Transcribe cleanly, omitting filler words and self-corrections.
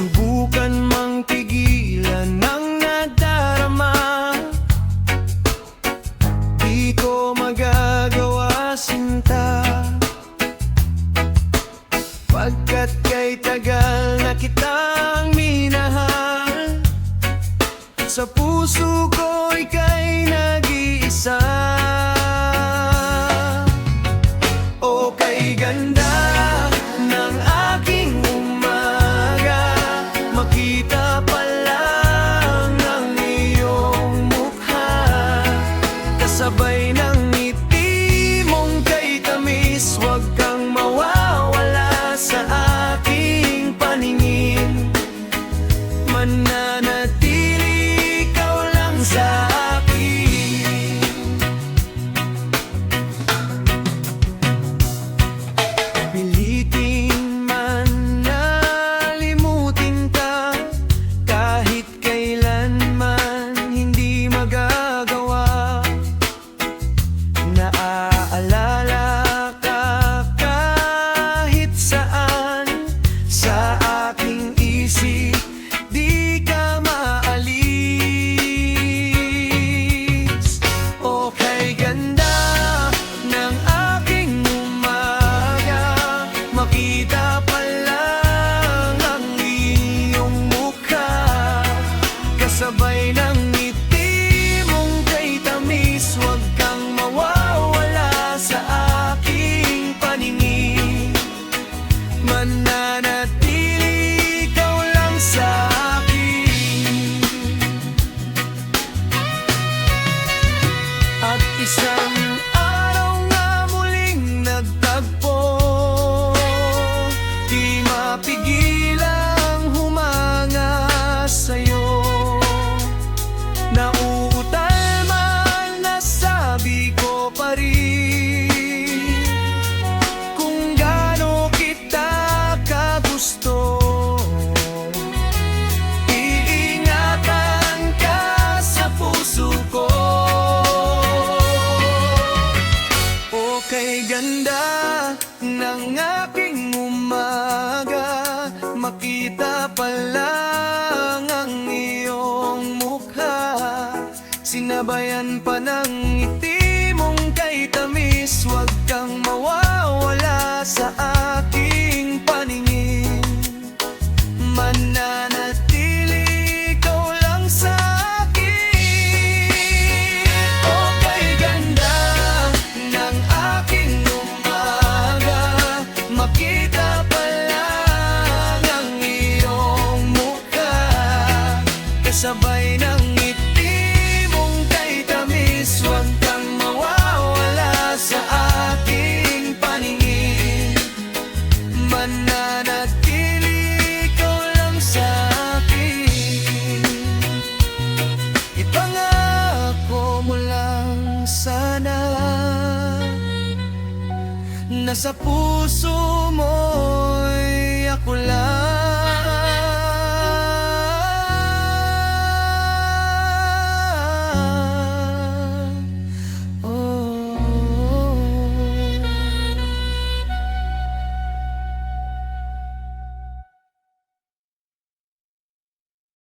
subukan mang pigilan ng nadarama. Di ko magagawa, sinta, pagkat kay tagal na kitang minahal. Sa puso ko ika'y nag-iisa. O kay ganda ng aking umaga, makita pa lang ang iyong mukha, kasabay ng ngiti mong kay tamis. Huwag kang mawawala sa aking paningin, mananatili ikaw lang sa akin. Pilitin man na limutin ka, kahit kailanman hindi magagawa. Naaalala ka kahit saan sa aking isip, di ka maalis. O kay ganda ng aking umaga, makita pa lang ang iyong mukha, kasabay ng ngiti mong kay tamis. Huwag kang mawawala sa aking paningin, mananatili ikaw lang sa akin. At isang araw nga muling nagtagpo, di mapigilang humanga sa'yo. Nauutal man, nasabi ko pa rin kung gaano kita kagusto. Iingatan ka sa puso ko. O kay ganda ng aking umaga, makita pa lang ang iyong mukha, sinabayan pa ng ngiti mong kay tamis. Huwag kang mawawala sa aking paningin, mananatili ikaw lang sa akin. O kay ganda ng aking umaga, makita pa lang ang iyong mukha, kasabay ng ngiti mong kay tamis. Huwag kang mawawala sa aking paningin, mananatili ikaw lang sa akin. Ipangako mo lang sana na sa puso mo